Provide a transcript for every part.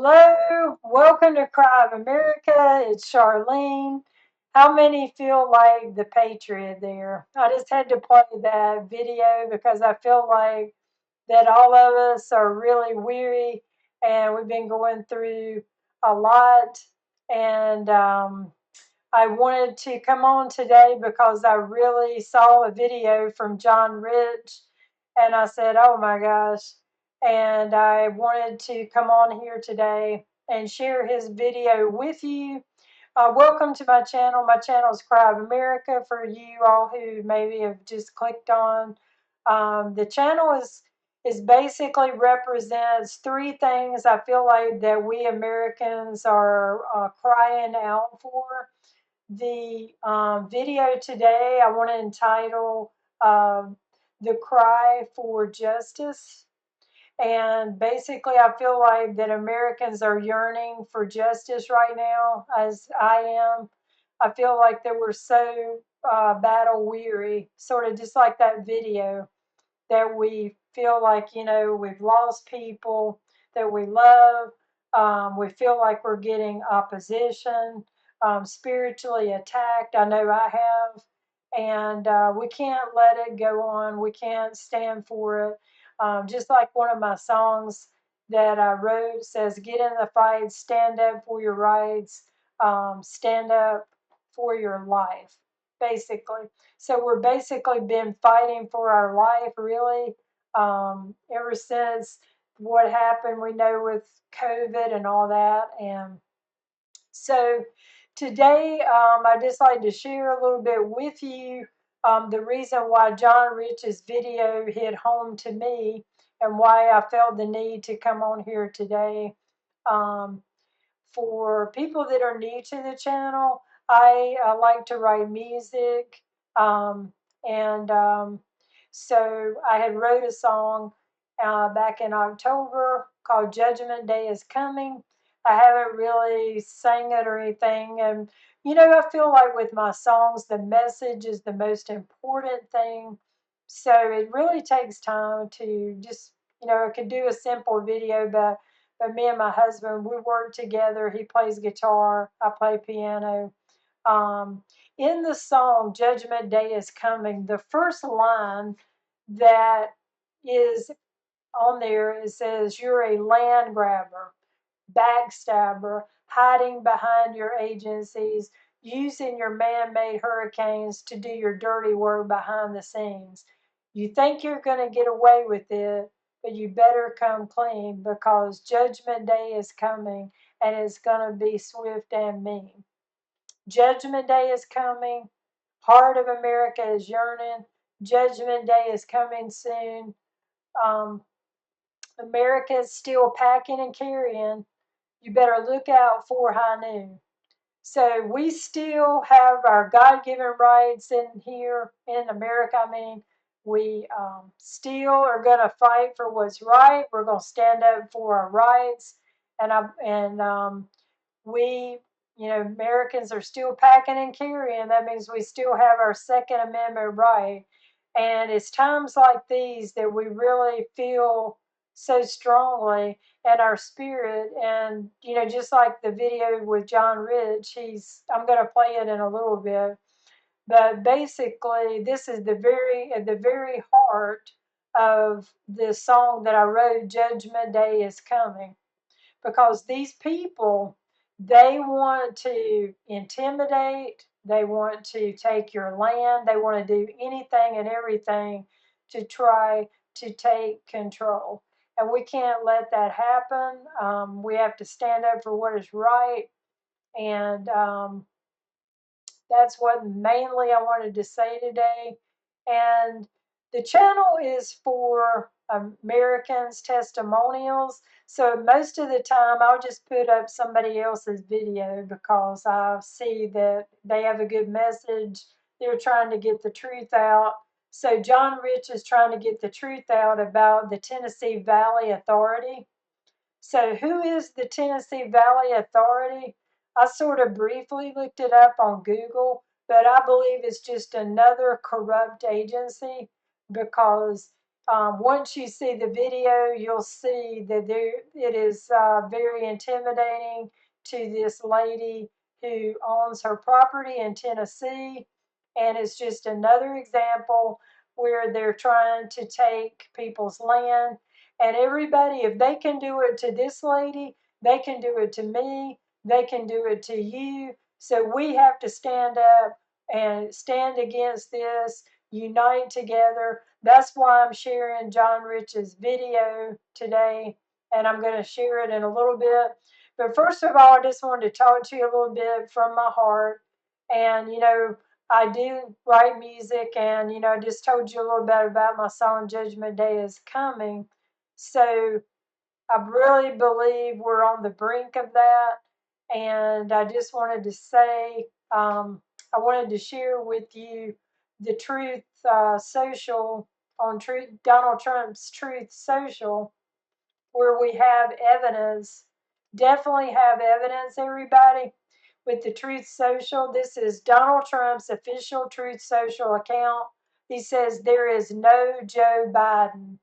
Hello, welcome to Cry of America. It's Charlene. How many feel like the Patriot there? I just had to play that video because I feel like that all of us are really weary and we've been going through a lot. And I wanted to come on today because I really saw a video from John Rich and I said, oh my gosh. And I wanted to come on here today and share his video with you. Welcome to my channel. My channel is Cry of America for you all who maybe have just clicked on. The channel is basically represents three things I feel like that we Americans are crying out for. The video today I want to entitle The Cry for Justice. And basically, I feel like that Americans are yearning for justice right now, as I am. I feel like that we're so battle weary, sort of just like that video, that we feel like, we've lost people that we love. We feel like we're getting opposition, spiritually attacked. I know I have. And we can't let it go on. We can't stand for it. Just like one of my songs that I wrote says, get in the fight, stand up for your rights, stand up for your life, basically. So we're basically been fighting for our life, really, ever since what happened, we know, with COVID and all that. And so today, I just like to share a little bit with you the reason why John Rich's video hit home to me and why I felt the need to come on here today. Um, for people that are new to the channel, I like to write music. And So I had wrote a song back in October called Judgment Day is Coming. I haven't really sang it or anything. And, I feel like with my songs, the message is the most important thing. So it really takes time to just, I could do a simple video, but me and my husband, we work together. He plays guitar, I play piano. Um, in the song Judgment Day is Coming, the first line that is on there, it says, you're a land grabber, backstabber, hiding behind your agencies, using your man-made hurricanes to do your dirty work behind the scenes. You think you're going to get away with it, but you better come clean because Judgment Day is coming and it's going to be swift and mean. Judgment Day is coming. Heart of America is yearning. Judgment Day is coming soon. Um, America is still packing and carrying. You better look out for high noon. So we still have our God-given rights in here in America. I mean, we still are going to fight for what's right. We're going to stand up for our rights, and we, Americans are still packing and carrying. That means we still have our Second Amendment right. And it's times like these that we really feel so strongly in our spirit. And, just like the video with John Rich, I'm going to play it in a little bit. But basically, this is at the very heart of the song that I wrote, Judgment Day is Coming, because these people, they want to intimidate, they want to take your land, they want to do anything and everything to try to take control. And we can't let that happen. We have to stand up for what is right. And That's what mainly I wanted to say today. And the channel is for Americans' testimonials. So most of the time, I'll just put up somebody else's video because I see that they have a good message. They're trying to get the truth out. So John Rich is trying to get the truth out about the Tennessee Valley Authority. So who is the Tennessee Valley Authority? I sort of briefly looked it up on Google, but I believe it's just another corrupt agency because once you see the video, you'll see that it is very intimidating to this lady who owns her property in Tennessee. And it's just another example where they're trying to take people's land. And everybody, if they can do it to this lady, they can do it to me, they can do it to you. So we have to stand up and stand against this, unite together. That's why I'm sharing John Rich's video today, and I'm going to share it in a little bit. But first of all, I just wanted to talk to you a little bit from my heart. And, I do write music, and, I just told you a little bit about my song Judgment Day is Coming. So I really believe we're on the brink of that. And I just wanted to say, I wanted to share with you the Truth Social on Donald Trump's Truth Social, where we have evidence. Definitely have evidence, everybody, with the Truth Social. This is Donald Trump's official Truth Social account. He says there is no Joe Biden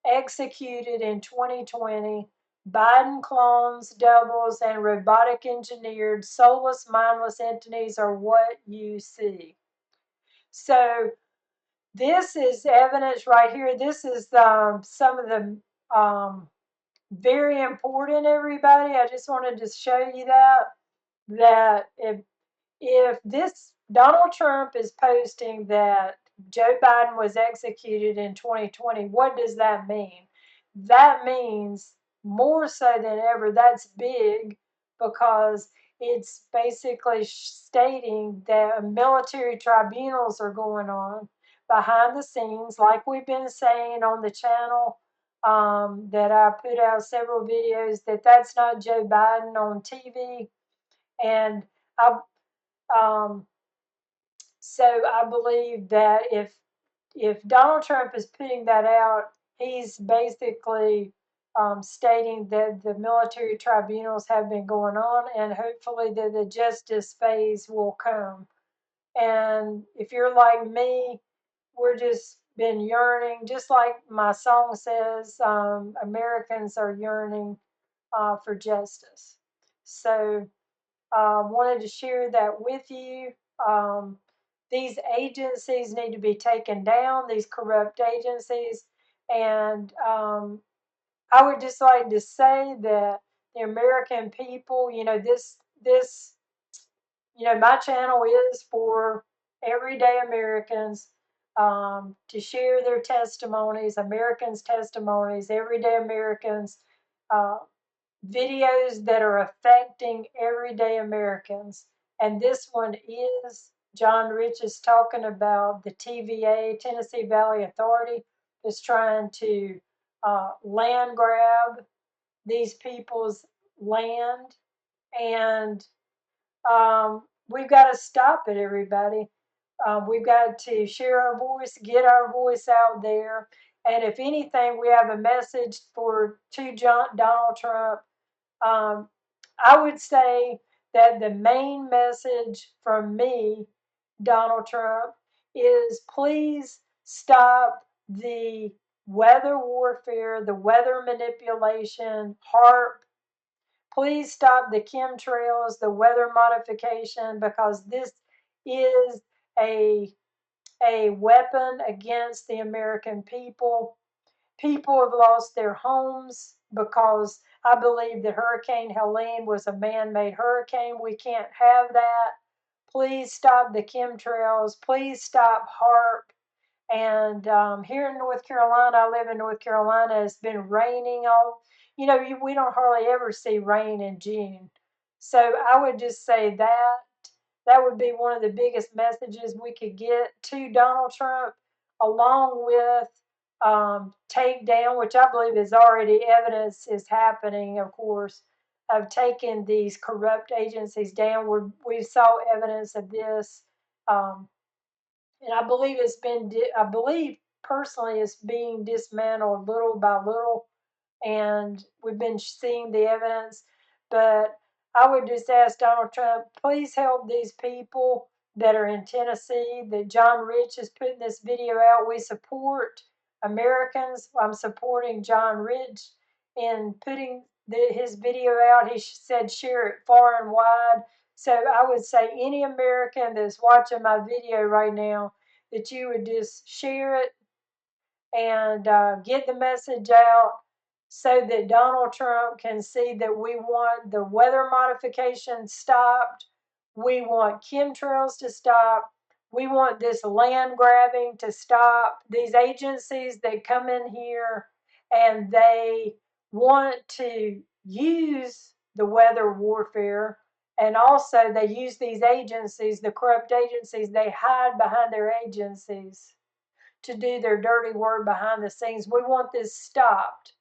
executed in 2020. Biden clones, doubles, and robotic engineered, soulless, mindless entities are what you see. So this is evidence right here. This is some of the very important, everybody. I just wanted to show you that if this Donald Trump is posting that Joe Biden was executed in 2020, what does that mean? That means more so than ever, that's big, because it's basically stating that military tribunals are going on behind the scenes, like we've been saying on the channel, that I put out several videos, that's not Joe Biden on TV. And I um, so I believe that if Donald Trump is putting that out, he's basically stating that the military tribunals have been going on, and hopefully that the justice phase will come. And if you're like me, we're just been yearning, just like my song says, Americans are yearning for justice. So wanted to share that with you. Um, these agencies need to be taken down, these corrupt agencies. And I would just like to say that the American people, my channel is for everyday Americans, to share their testimonies, Americans' testimonies, everyday Americans, uh, videos that are affecting everyday Americans. And this one is John Rich is talking about the TVA, Tennessee Valley Authority, is trying to land grab these people's land. And we've got to stop it, everybody. We've got to share our voice, get our voice out there. And if anything, we have a message to Donald Trump. um, I would say that the main message from me, Donald Trump, is please stop the weather warfare, the weather manipulation, HARP. Please stop the chemtrails, the weather modification, because this is a, a weapon against the American people. People have lost their homes because I believe that Hurricane Helene was a man-made hurricane. We can't have that. Please stop the chemtrails. Please stop HARP. And here in North Carolina, I live in North Carolina, it's been raining all, we don't hardly ever see rain in June. So I would just say that would be one of the biggest messages we could get to Donald Trump, along with takedown, which I believe is already evidence is happening, of course, of taking these corrupt agencies down. We saw evidence of this. Um, and I believe I believe personally it's being dismantled little by little, and we've been seeing the evidence. But I would just ask Donald Trump, please help these people that are in Tennessee, that John Rich is putting this video out. We support Americans. I'm supporting John Rich in putting his video out. He said share it far and wide. So I would say any American that's watching my video right now, that you would just share it and get the message out so that Donald Trump can see that we want the weather modification stopped. We want chemtrails to stop. We want this land grabbing to stop. These agencies that come in here and they want to use the weather warfare, and also they use these agencies, the corrupt agencies, they hide behind their agencies to do their dirty work behind the scenes. We want this stopped.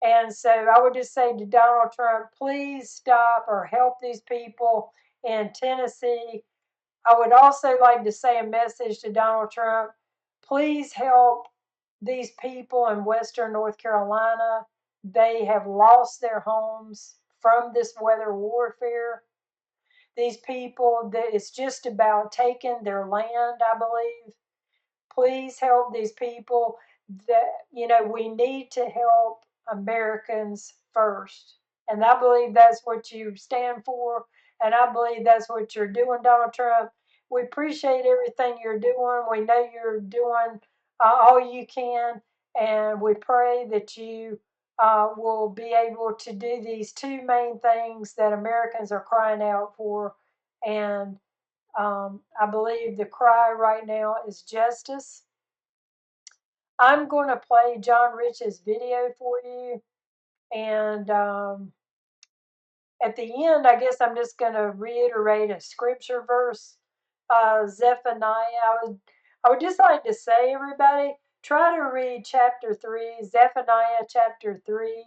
And so I would just say to Donald Trump, please stop or help these people in Tennessee. I would also like to say a message to Donald Trump. Please help these people in Western North Carolina. They have lost their homes from this weather warfare. These people, it's just about taking their land, I believe. Please help these people. That, we need to help Americans first. And I believe that's what you stand for. And I believe that's what you're doing, Donald Trump. We appreciate everything you're doing. We know you're doing all you can. And we pray that you will be able to do these two main things that Americans are crying out for. And I believe the cry right now is justice. I'm going to play John Rich's video for you. And at the end, I guess I'm just going to reiterate a scripture verse. Zephaniah. I would just like to say, everybody, try to read chapter 3, Zephaniah chapter 3,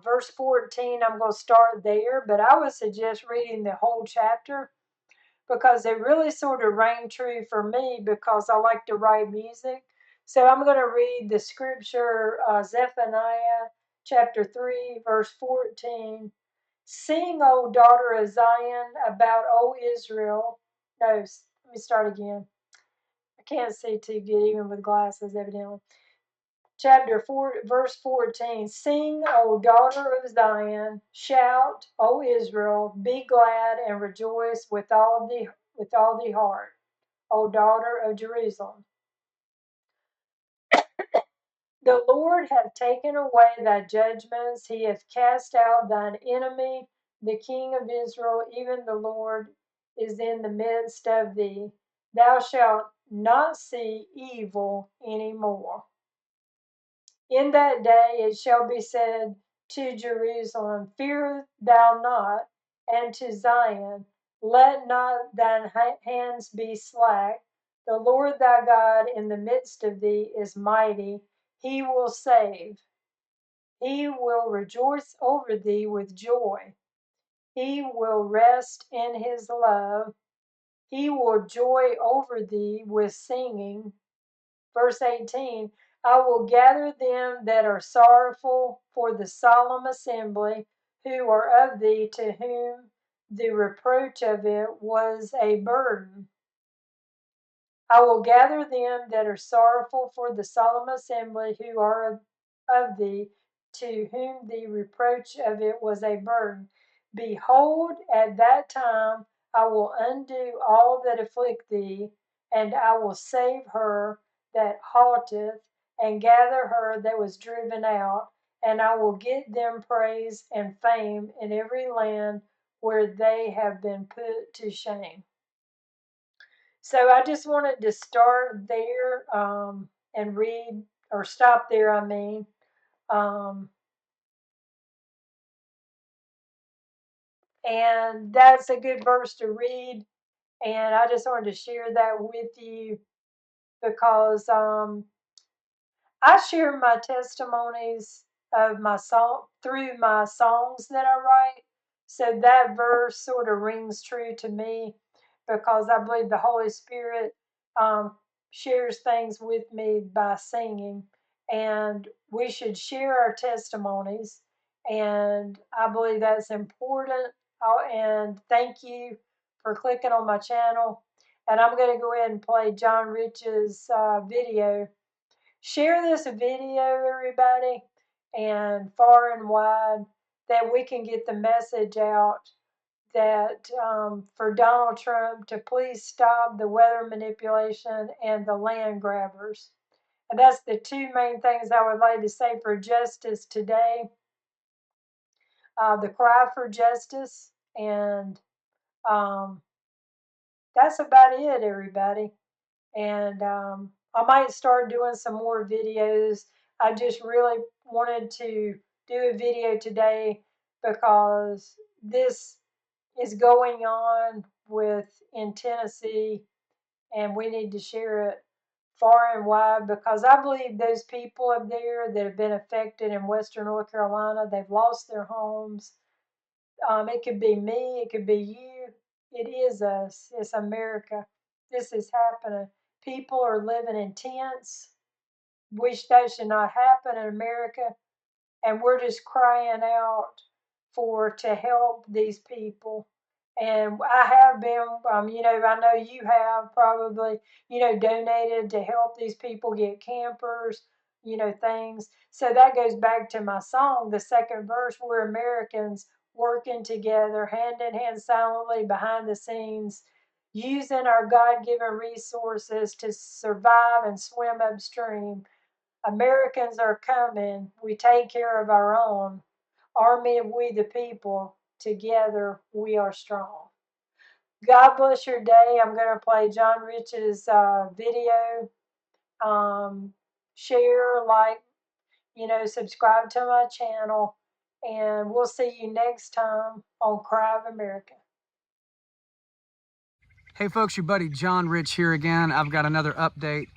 verse 14. I'm going to start there, but I would suggest reading the whole chapter, because it really sort of rang true for me because I like to write music. So I'm going to read the scripture, Zephaniah chapter 3, verse 14. Sing, O daughter of Zion, about, O Israel. No, let me start again. I can't see too good even with glasses, evidently. Chapter 4, verse 14. Sing, O daughter of Zion, shout, O Israel, be glad and rejoice with all the heart, O daughter of Jerusalem. The Lord hath taken away thy judgments, he hath cast out thine enemy, the King of Israel, even the Lord is in the midst of thee. Thou shalt not see evil any more. In that day it shall be said to Jerusalem, fear thou not, and to Zion, let not thine hands be slack. The Lord thy God in the midst of thee is mighty, he will save. He will rejoice over thee with joy. He will rest in his love. He will joy over thee with singing. Verse 18, I will gather them that are sorrowful for the solemn assembly, who are of thee, to whom the reproach of it was a burden. I will gather them that are sorrowful for the solemn assembly, who are of thee, to whom the reproach of it was a burden. Behold, at that time I will undo all that afflict thee, and I will save her that halteth, and gather her that was driven out, and I will get them praise and fame in every land where they have been put to shame. So I just wanted to start there and read, or stop there, I mean. And that's a good verse to read. And I just wanted to share that with you because I share my testimonies of my song through my songs that I write. So that verse sort of rings true to me because I believe the Holy Spirit um, shares things with me by singing, and we should share our testimonies. And I believe that's important. And thank you for clicking on my channel. And I'm going to go ahead and play John Rich's video Share this video, everybody, and far and wide, that we can get the message out that for Donald Trump to please stop the weather manipulation and the land grabbers. And that's the two main things I would like to say for justice today. The cry for justice, and um, that's about it, everybody. And I might start doing some more videos. I just really wanted to do a video today because this is going on in Tennessee, and we need to share it far and wide because I believe those people up there that have been affected in Western North Carolina, they've lost their homes. It could be me, it could be you. It is us. It's America. This is happening. People are living in tents. Wish that should not happen in America. And we're just crying out to help these people. And I have been, I know you have probably, donated to help these people get campers, things. So that goes back to my song, the second verse. We're Americans working together, hand in hand, silently behind the scenes, using our God given resources to survive and swim upstream. Americans are coming. We take care of our own. Army of we the people. Together we are strong. God bless your day. I'm going to play John Rich's video. Share, like, subscribe to my channel. And we'll see you next time on Cry of America. Hey folks, your buddy John Rich here again. I've got another update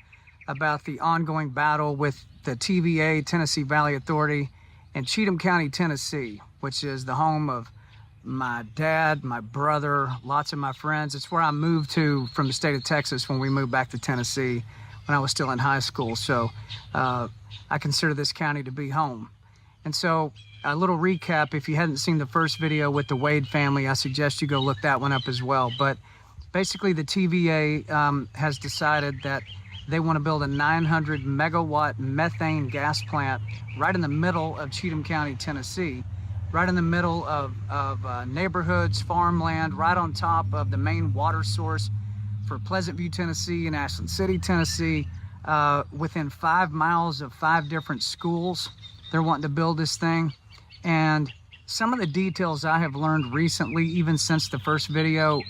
about the ongoing battle with the TVA, Tennessee Valley Authority, in Cheatham County, Tennessee, which is the home of my dad, my brother, lots of my friends. It's where I moved to from the state of Texas when we moved back to Tennessee when I was still in high school. So I consider this county to be home. And so a little recap, if you hadn't seen the first video with the Wade family, I suggest you go look that one up as well. But basically the TVA has decided that they want to build a 900 megawatt methane gas plant right in the middle of Cheatham County, Tennessee, right in the middle of neighborhoods, farmland, right on top of the main water source for Pleasant View, Tennessee and Ashland City, Tennessee, within 5 miles of 5 different schools. They're wanting to build this thing. And some of the details I have learned recently, even since the first video,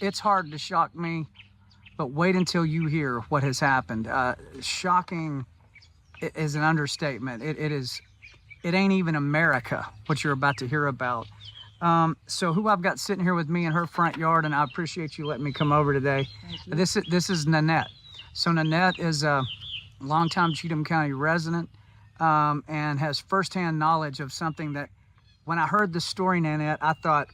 it's hard to shock me, but wait until you hear what has happened. Shocking is an understatement. It ain't even America, what you're about to hear about. So who I've got sitting here with me in her front yard, and I appreciate you letting me come over today. This is Nanette. So Nanette is a longtime Cheatham County resident and has firsthand knowledge of something that, when I heard the story, Nanette, I thought,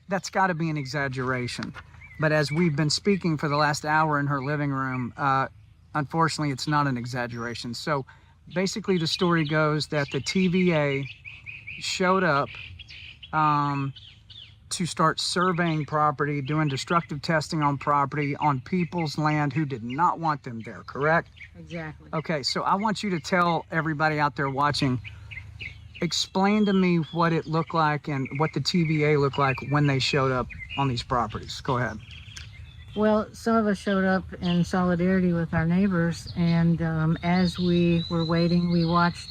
that's got to be an exaggeration. But as we've been speaking for the last hour in her living room, unfortunately, it's not an exaggeration. So basically the story goes that the TVA showed up to start surveying property, doing destructive testing on property on people's land who did not want them there, correct? Exactly. Okay, so I want you to tell everybody out there watching, explain to me what it looked like and what the TVA looked like when they showed up on these properties. Go ahead. Well, some of us showed up in solidarity with our neighbors, and as we were waiting, we watched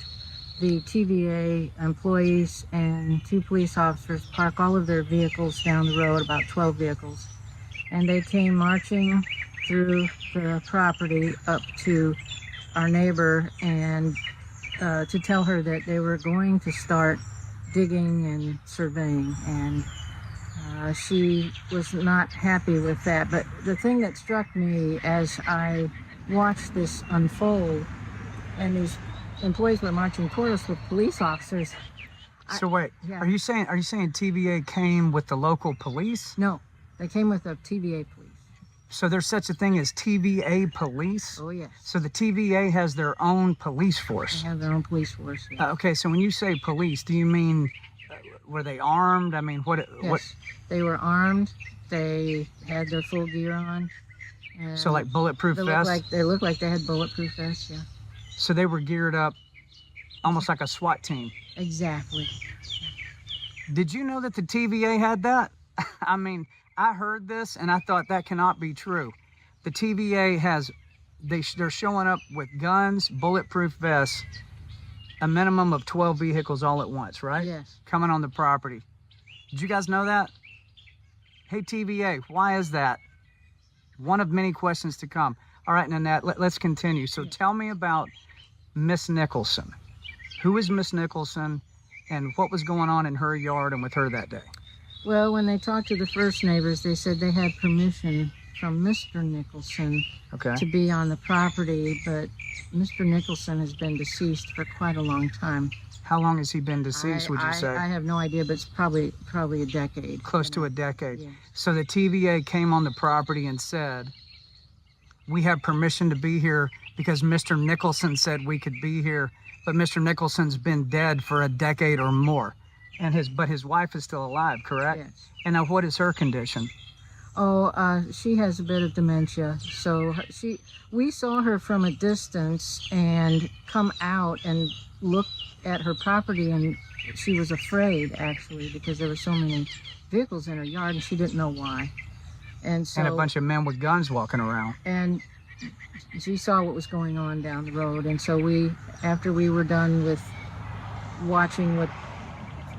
the TVA employees and 2 police officers park all of their vehicles down the road, about 12 vehicles, and they came marching through the property up to our neighbor and to tell her that they were going to start digging and surveying, and she was not happy with that. But the thing that struck me as I watched this unfold, and these employees were marching toward us with police officers. So wait, Yeah. are you saying TVA came with the local police? No, they came with the TVA police. So there's such a thing as TVA police? Oh, yes. So the TVA has their own police force? They have their own police force. Yeah. Okay, so when you say police, do you mean, were they armed? I mean, Yes, they were armed. They had their full gear on. And so like bulletproof vests? they looked like they had bulletproof vests, yeah. So they were geared up almost like a SWAT team. Exactly. Did you know that the TVA had that? I mean, I heard this and I thought that cannot be true. The TVA has, they're showing up with guns, bulletproof vests, a minimum of 12 vehicles all at once, right? Yes. Coming on the property. Did you guys know that? Hey, TVA, why is that? One of many questions to come. All right, Nanette, let's continue. So tell me about Miss Nicholson. Who is Miss Nicholson and what was going on in her yard and with her that day? Well, when they talked to the first neighbors, they said they had permission from Mr. Nicholson to be on the property, but Mr. Nicholson has been deceased for quite a long time. How long has he been deceased, would you say? I have no idea, but it's probably a decade. Close to a decade. Yes. So the TVA came on the property and said, we have permission to be here because Mr. Nicholson said we could be here, but Mr. Nicholson's been dead for a decade or more. But his wife is still alive, correct? Yes. And now what is her condition? Oh, she has a bit of dementia. So we saw her from a distance and come out and look at her property, and she was afraid actually because there were so many vehicles in her yard and she didn't know why. And so, and a bunch of men with guns walking around. And she saw what was going on down the road. And so after we were done with watching what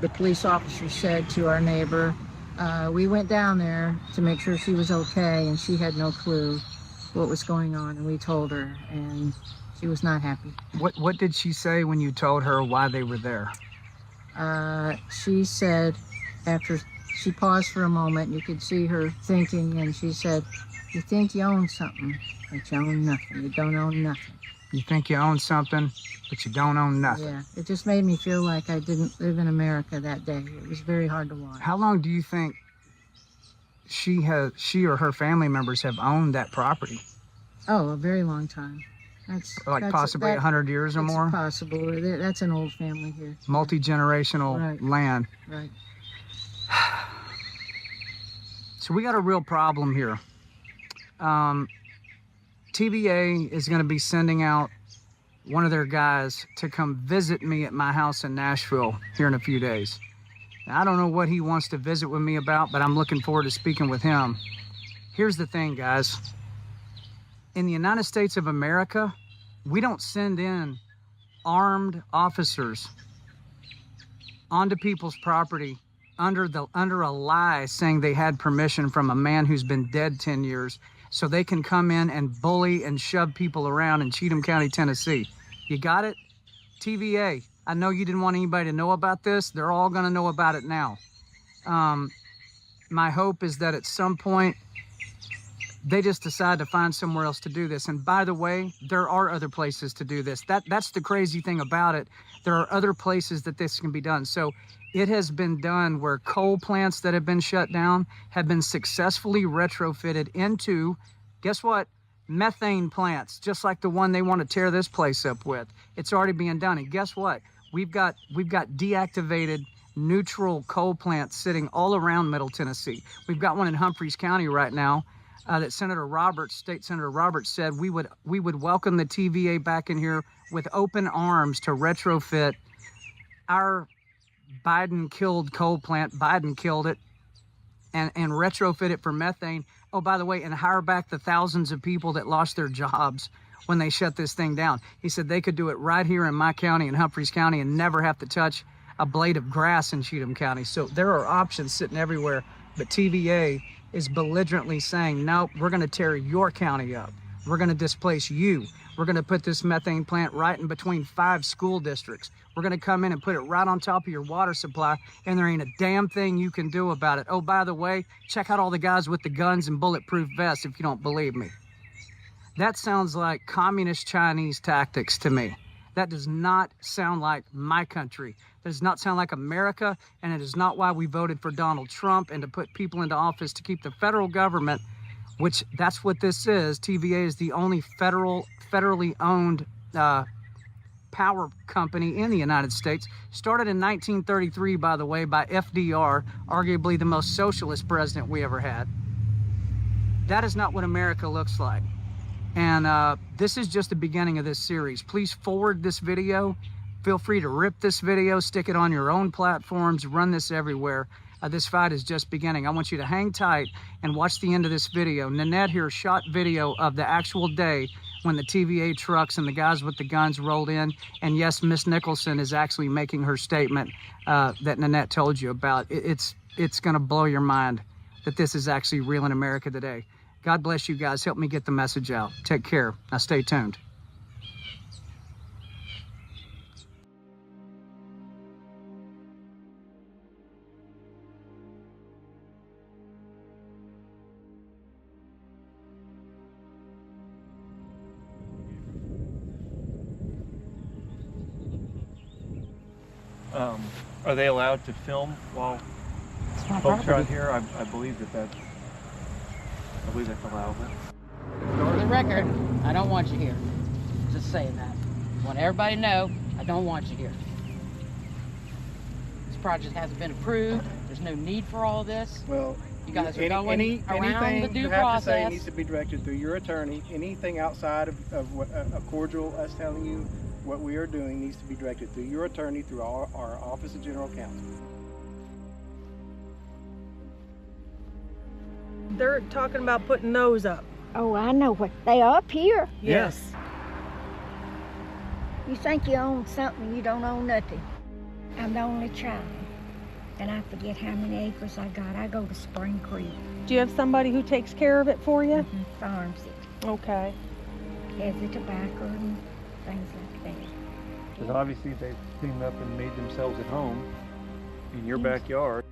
the police officer said to our neighbor, we went down there to make sure she was okay, and she had no clue what was going on, and we told her, and she was not happy. What did she say when you told her why they were there? She said, after she paused for a moment, you could see her thinking, and she said, you think you own something, but you own nothing. You don't own nothing. You think you own something, but you don't own nothing. Yeah, it just made me feel like I didn't live in America that day. It was very hard to watch. How long do you think she or her family members have owned that property? Oh, a very long time. That's possibly 100 years or more? Possible. That's an old family here. Multi-generational land. Right. So we got a real problem here. TVA is going to be sending out one of their guys to come visit me at my house in Nashville here in a few days. Now, I don't know what he wants to visit with me about, but I'm looking forward to speaking with him. Here's the thing, guys. In the United States of America, we don't send in armed officers onto people's property under a lie saying they had permission from a man who's been dead 10 years so they can come in and bully and shove people around in Cheatham County, Tennessee. You got it? TVA, I know you didn't want anybody to know about this. They're all going to know about it now. My hope is that at some point they just decide to find somewhere else to do this. And by the way, there are other places to do this. That's the crazy thing about it. There are other places that this can be done. So it has been done where coal plants that have been shut down have been successfully retrofitted into, guess what? Methane plants, just like the one they want to tear this place up with. It's already being done. And guess what? We've got deactivated neutral coal plants sitting all around Middle Tennessee. We've got one in Humphreys County right now. That State Senator Roberts said we would welcome the TVA back in here with open arms to retrofit our Biden-killed coal plant. Biden killed it, and retrofit it for methane. Oh, by the way, and hire back the thousands of people that lost their jobs when they shut this thing down. He said they could do it right here in my county, in Humphreys County, and never have to touch a blade of grass in Cheatham County. So there are options sitting everywhere, but TVA is belligerently saying, no, we're going to tear your county up. We're going to displace you. We're going to put this methane plant right in between 5 school districts. We're going to come in and put it right on top of your water supply, and there ain't a damn thing you can do about it. Oh, by the way, check out all the guys with the guns and bulletproof vests if you don't believe me. That sounds like communist Chinese tactics to me. That does not sound like my country. That does not sound like America, and it is not why we voted for Donald Trump and to put people into office to keep the federal government, which that's what this is. TVA is the only federally owned power company in the United States. Started in 1933, by the way, by FDR, arguably the most socialist president we ever had. That is not what America looks like. And this is just the beginning of this series. Please forward this video. Feel free to rip this video, stick it on your own platforms, run this everywhere. This fight is just beginning. I want you to hang tight and watch the end of this video. Nanette here shot video of the actual day when the TVA trucks and the guys with the guns rolled in. And yes, Miss Nicholson is actually making her statement that Nanette told you about. It's gonna blow your mind that this is actually real in America today. God bless you guys. Help me get the message out. Take care. Now stay tuned. Are they allowed to film while folks are out here? I believe that's allowable. For the record, I don't want you here. Just saying that. I want everybody to know I don't want you here. This project hasn't been approved. There's no need for all of this. Well, you guys are going around the due you have process. to say needs to be directed through your attorney. Anything outside of what a cordial us telling you what we are doing needs to be directed through your attorney, through our Office of General Counsel. They're talking about putting those up. Oh, I know what they are up here. Yes. You think you own something, you don't own nothing. I'm the only child, and I forget how many acres I got. I go to Spring Creek. Do you have somebody who takes care of it for you? Farms it. Okay. Has the tobacco and things like that. Because obviously they've cleaned up and made themselves at home in your Yes. backyard.